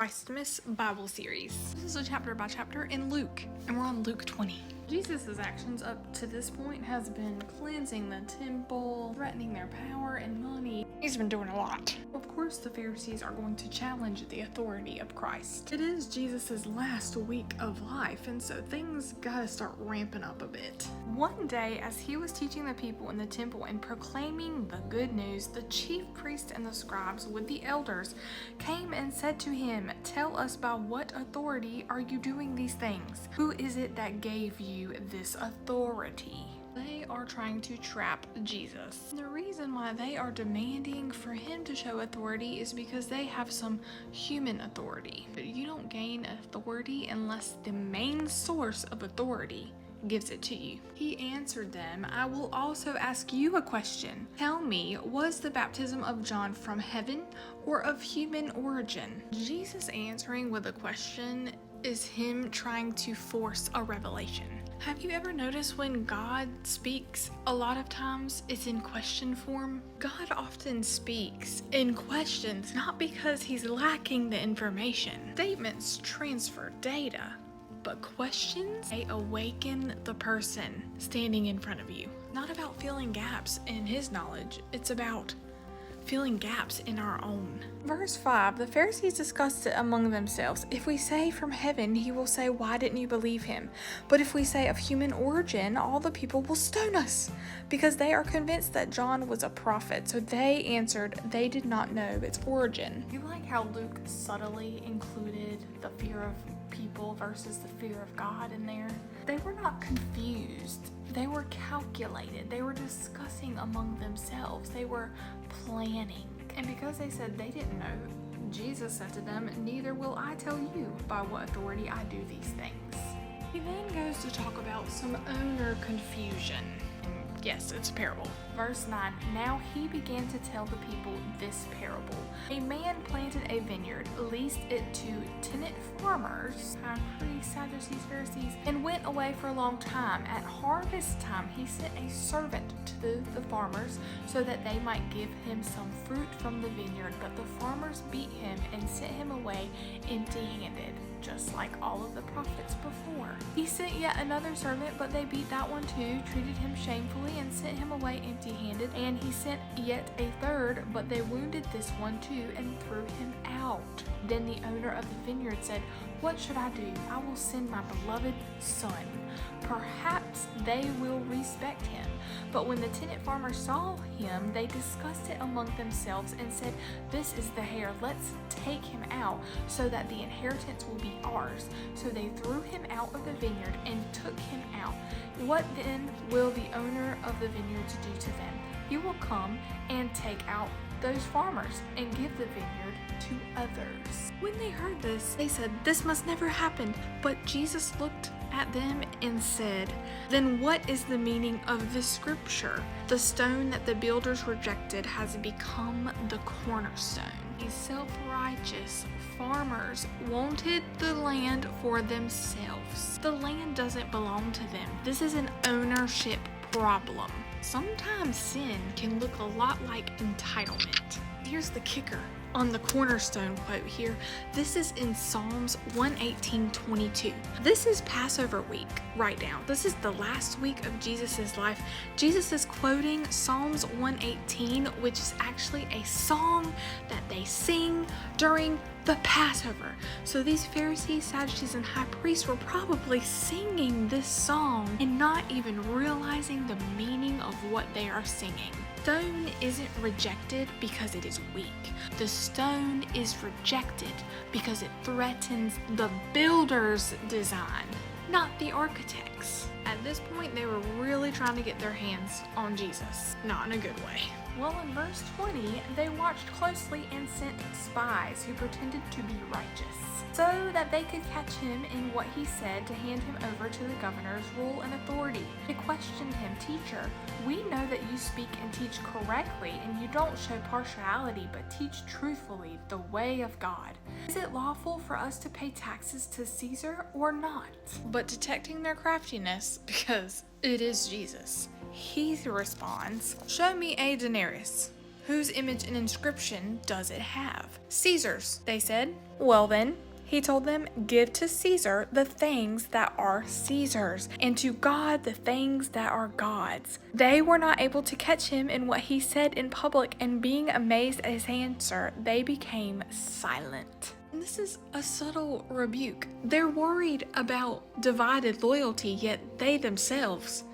Christmas Bible series. This is a chapter by chapter in Luke, and we're on Luke 20. Jesus' actions up to this point has been cleansing the temple, threatening their power and money. He's been doing a lot. Of course, the Pharisees are going to challenge the authority of Christ. It is Jesus' last week of life, and so things gotta start ramping up a bit. One day, as he was teaching the people in the temple and proclaiming the good news, the chief priests and the scribes with the elders came and said to him, "Tell us, by what authority are you doing these things? Who is it that gave you this authority?" They are trying to trap Jesus. The reason why they are demanding for him to show authority is because they have some human authority. But you don't gain authority unless the main source of authority gives it to you. He answered them, "I will also ask you a question. Tell me, was the baptism of John from heaven or of human origin?" Jesus answering with a question is him trying to force a revelation. Have you ever noticed when God speaks, a lot of times it's in question form? God often speaks in questions, not because he's lacking the information. Statements transfer data, but questions, they awaken the person standing in front of you. Not about filling gaps in his knowledge, it's about filling gaps in our own. Verse 5, the Pharisees discussed it among themselves. If we say from heaven, he will say, "Why didn't you believe him?" But if we say of human origin, all the people will stone us, because they are convinced that John was a prophet. So they answered, they did not know its origin. You like how Luke subtly included the fear of people versus the fear of God in there? They were not confused. They were calculated. They were discussing among themselves. They were planning. And because they said they didn't know, Jesus said to them, "Neither will I tell you by what authority I do these things." He then goes to talk about some owner confusion. Yes, it's a parable. Verse 9, now he began to tell the people this parable. A man planted a vineyard, leased it to tenant farmers, high priests, Sadducees, Pharisees, and went away for a long time. At harvest time, he sent a servant to the farmers so that they might give him some fruit from the vineyard. But the farmers beat him and sent him away empty-handed, just like all of the prophets before. He sent yet another servant, but they beat that one too, treated him shamefully, and sent him away empty-handed. And he sent yet a third, but they wounded this one too and threw him out. Then the owner of the vineyard said, "What should I do? I will send my beloved son. Perhaps they will respect him." But when the tenant farmers saw him, they discussed it among themselves and said, "This is the heir. Let's take him out so that the inheritance will be ours." So they threw him out of the vineyard and took him out. What then will the owner of the vineyards do to them? He will come and take out those farmers and give the vineyard to others. When they heard this, they said, "This must never happen." But Jesus looked at them and said, "Then what is the meaning of this scripture? The stone that the builders rejected has become the cornerstone." These self-righteous farmers wanted the land for themselves. The land doesn't belong to them. This is an ownership problem. Sometimes sin can look a lot like entitlement. Here's the kicker on the cornerstone quote here. This is in Psalms 118:22. This is Passover week right now. This is the last week of Jesus' life. Jesus is quoting Psalms 118, which is actually a song that they sing during the Passover. So these Pharisees, Sadducees, and high priests were probably singing this song and not even realizing the meaning of what they are singing. Stone isn't rejected because it is weak. The stone is rejected because it threatens the builder's design, not the architect's. At this point, they were really trying to get their hands on Jesus, not in a good way. Well, in verse 20, they watched closely and sent spies who pretended to be righteous, so that they could catch him in what he said to hand him over to the governor's rule and authority. They questioned him, "Teacher, we know that you speak and teach correctly, and you don't show partiality, but teach truthfully the way of God. Is it lawful for us to pay taxes to Caesar or not?" But detecting their craftiness, because it is Jesus, he responds, "Show me a denarius. Whose image and inscription does it have? Caesar's, they said. Well then, he told them, give to Caesar the things that are Caesar's, and to God the things that are God's. They were not able to catch him in what he said in public, and being amazed at his answer, they became silent. And this is a subtle rebuke. They're worried about divided loyalty, yet they themselves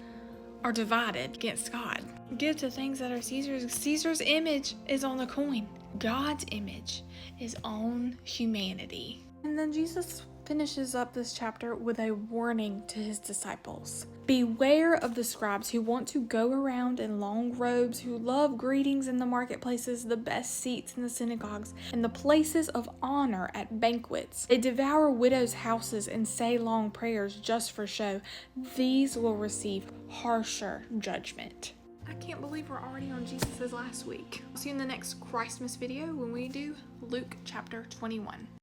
are divided against God. Give to things that are Caesar's. Caesar's image is on the coin. God's image is on humanity. And then Jesus finishes up this chapter with a warning to his disciples. Beware of the scribes who want to go around in long robes, who love greetings in the marketplaces, the best seats in the synagogues, and the places of honor at banquets. They devour widows' houses and say long prayers just for show. These will receive harsher judgment. I can't believe we're already on Jesus' last week. I'll see you in the next Christmas video when we do Luke chapter 21.